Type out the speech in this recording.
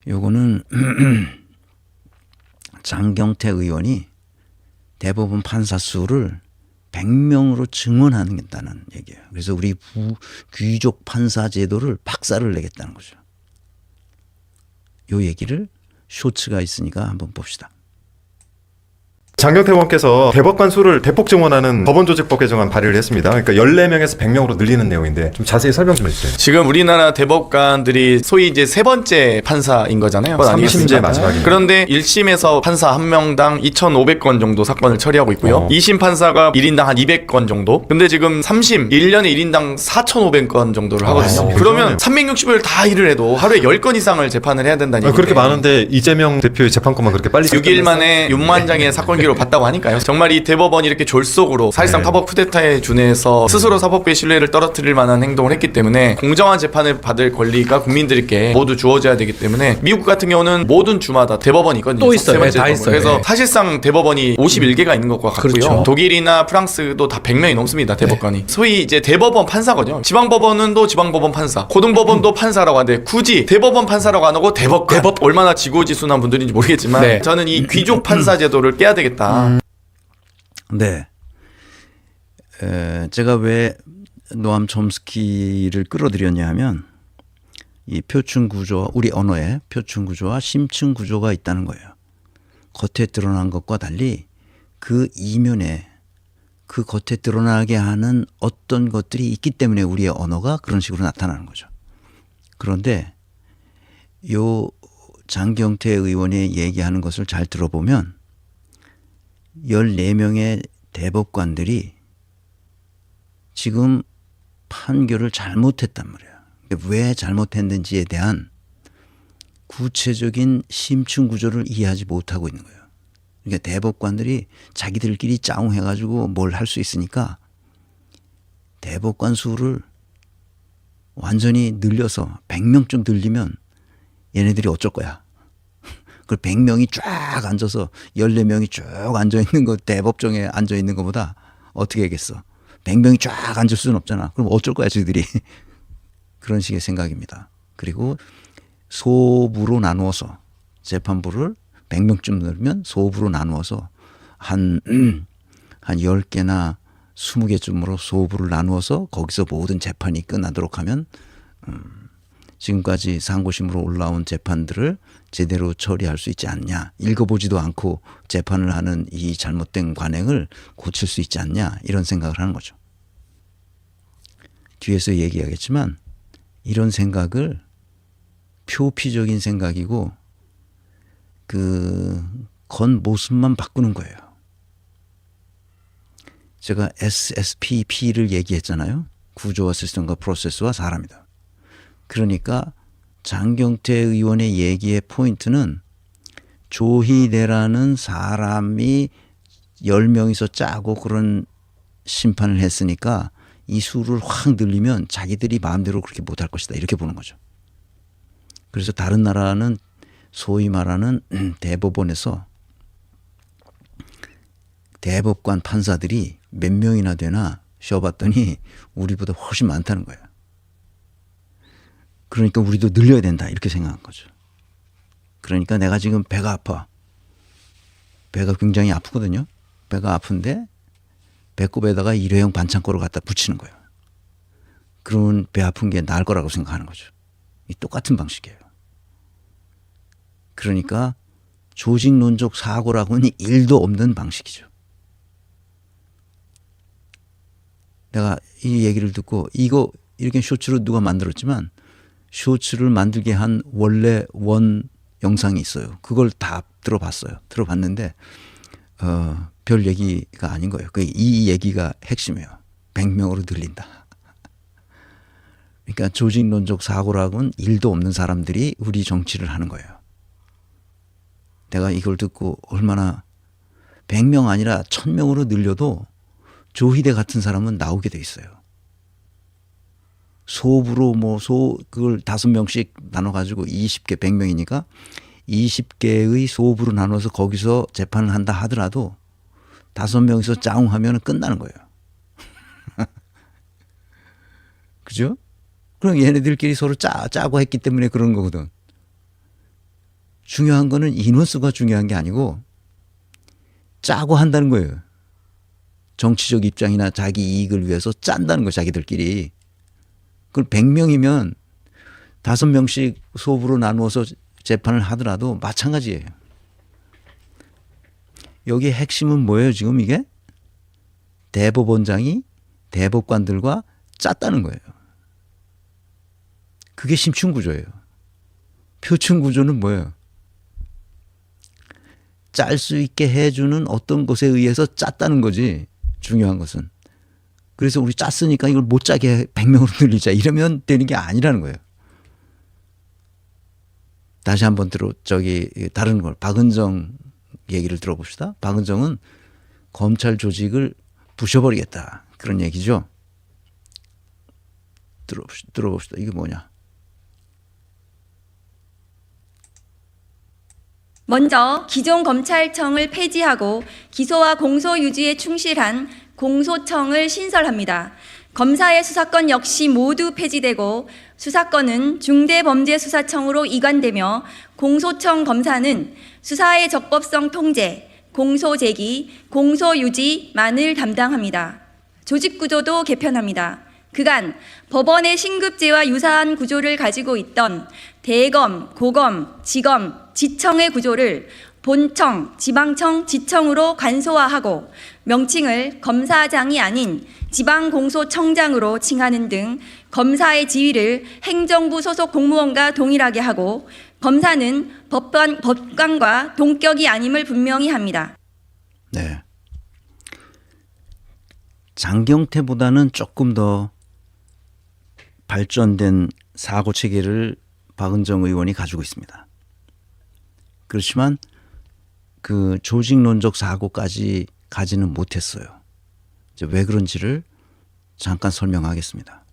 요거는 장경태 의원이 대법원 판사 수를 100명으로 증원하겠다는 얘기예요. 그래서 우리 귀족 판사 제도를 박살을 내겠다는 거죠. 요 얘기를 쇼츠가 있으니까 한번 봅시다. 장경태 의원께서 대법관 수를 대폭 증원하는 법원조직법 개정안 발의를 했습니다. 그러니까 14명에서 100명으로 늘리는 내용인데 좀 자세히 설명 좀 해주세요. 지금 우리나라 대법관들이 소위 이제 세 번째 판사인 거잖아요. 3심제 마지막입니다. 그런데 1심에서 판사 한 명당 2,500건 정도 사건을 처리하고 있고요. 2심 판사가 1인당 한 200건 정도. 근데 지금 3심 1년에 1인당 4,500건 정도를 하거든요. 그러면 360일 다 일을 해도 하루에 10건 이상을 재판을 해야 된다는 얘기인데 그렇게 많은데 이재명 대표의 재판권만 그렇게 빨리 6일 만에 6만 장의 사건 기록 봤다고 하니까요. 정말 이 대법원이 이렇게 졸속으로 사실상 파법 쿠데타에 준해서 스스로 사법부의 신뢰를 떨어뜨릴 만한 행동을 했기 때문에 공정한 재판을 받을 권리가 국민들께 모두 주어져야 되기 때문에 미국 같은 경우는 모든 주마다 대법원이 있거든요. 또 있어요. 다 있어요. 그래서 사실상 대법원이 51개가 있는 것과 같고요. 그렇죠. 독일이나 프랑스도 다 100명이 넘습니다. 대법관이. 소위 이제 대법원 판사거든요. 지방법원은 또 지방법원 판사, 고등법원도 판사라고 하는데 굳이 대법원 판사라고 안 하고 대법관. 얼마나 지고지순한 분들인지 모르겠지만 저는 이 귀족 판사 제도를 깨야 되겠다. 네. 제가 왜 노암 촘스키를 끌어들였냐 하면 이 표층 구조, 우리 언어에 표층 구조와 심층 구조가 있다는 거예요. 겉에 드러난 것과 달리 그 이면에 그 겉에 드러나게 하는 어떤 것들이 있기 때문에 우리의 언어가 그런 식으로 나타나는 거죠. 그런데 요 장경태 의원이 얘기하는 것을 잘 들어보면 14명의 대법관들이 지금 판결을 잘못했단 말이에요. 왜 잘못했는지에 대한 구체적인 심층 구조를 이해하지 못하고 있는 거예요. 그러니까 대법관들이 자기들끼리 짜웅해가지고 뭘 할 수 있으니까 대법관 수를 완전히 늘려서 100명쯤 늘리면 얘네들이 어쩔 거야. 그 100명이 쫙 앉아서 14명이 쭉 앉아있는 거 대법정에 앉아있는 것보다 어떻게 하겠어. 100명이 쫙 앉을 수는 없잖아. 그럼 어쩔 거야 저희들이. 그런 식의 생각입니다. 그리고 소부로 나누어서 재판부를 100명쯤 늘면 소부로 나누어서 한 10개나 20개쯤으로 소부를 나누어서 거기서 모든 재판이 끝나도록 하면 지금까지 상고심으로 올라온 재판들을 제대로 처리할 수 있지 않냐. 읽어보지도 않고 재판을 하는 이 잘못된 관행을 고칠 수 있지 않냐. 이런 생각을 하는 거죠. 뒤에서 얘기하겠지만 이런 생각을 표피적인 생각이고 그 겉모습만 바꾸는 거예요. 제가 SSPP를 얘기했잖아요. 구조와 시스템과 프로세스와 사람이다. 그러니까 장경태 의원의 얘기의 포인트는 조희대라는 사람이 10명이서 짜고 그런 심판을 했으니까 이 수를 확 늘리면 자기들이 마음대로 그렇게 못할 것이다. 이렇게 보는 거죠. 그래서 다른 나라는 소위 말하는 대법원에서 대법관 판사들이 몇 명이나 되나 쉬어봤더니 우리보다 훨씬 많다는 거예요. 그러니까 우리도 늘려야 된다 이렇게 생각한 거죠. 그러니까 내가 지금 배가 아파. 배가 굉장히 아프거든요. 배가 아픈데 배꼽에다가 일회용 반창고를 갖다 붙이는 거예요. 그러면 배 아픈 게 나을 거라고 생각하는 거죠. 이 똑같은 방식이에요. 그러니까 조직론적 사고라고는 1도 없는 방식이죠. 내가 이 얘기를 듣고 이거 이렇게 쇼츠로 누가 만들었지만 쇼츠를 만들게 한 원래 원 영상이 있어요. 그걸 다 들어봤어요. 들어봤는데 별 얘기가 아닌 거예요. 이 얘기가 핵심이에요. 100명으로 늘린다. 그러니까 조직론적 사고라고는 1도 없는 사람들이 우리 정치를 하는 거예요. 내가 이걸 듣고 얼마나 100명 아니라 1000명으로 늘려도 조희대 같은 사람은 나오게 돼 있어요. 소부로 그걸 5명씩 나눠가지고 20개 100명이니까 20개의 소부로 나눠서 거기서 재판을 한다 하더라도 5명이서 짜웅하면 끝나는 거예요. 그죠? 그럼 얘네들끼리 서로 짜고 했기 때문에 그런 거거든. 중요한 거는 인원수가 중요한 게 아니고 짜고 한다는 거예요. 정치적 입장이나 자기 이익을 위해서 짠다는 거 자기들끼리. 그걸 100명이면 5명씩 소부로 나누어서 재판을 하더라도 마찬가지예요. 여기 핵심은 뭐예요 지금 이게? 대법원장이 대법관들과 짰다는 거예요. 그게 심층 구조예요. 표층 구조는 뭐예요? 짤 수 있게 해주는 어떤 것에 의해서 짰다는 거지. 중요한 것은. 그래서 우리 짰으니까 이걸 못 짜게 100명으로 늘리자 이러면 되는 게 아니라는 거예요. 다시 한번 다른 걸 박은정 얘기를 들어봅시다. 박은정은 검찰 조직을 부셔버리겠다 그런 얘기죠. 들어봅시다. 이게 뭐냐? 먼저 기존 검찰청을 폐지하고 기소와 공소 유지에 충실한 공소청을 신설합니다. 검사의 수사권 역시 모두 폐지되고 수사권은 중대범죄수사청으로 이관되며 공소청 검사는 수사의 적법성 통제, 공소 제기, 공소 유지만을 담당합니다. 조직 구조도 개편합니다. 그간 법원의 신급제와 유사한 구조를 가지고 있던 대검, 고검, 지검, 지청의 구조를 본청, 지방청, 지청으로 간소화하고 명칭을 검사장이 아닌 지방공소청장으로 칭하는 등 검사의 지위를 행정부 소속 공무원과 동일하게 하고 검사는 법관과 동격이 아님을 분명히 합니다. 네. 장경태보다는 조금 더 발전된 사고 체계를 박은정 의원이 가지고 있습니다. 그렇지만 그 조직론적 사고까지 가지는 못했어요. 이제 왜 그런지를 잠깐 설명하겠습니다.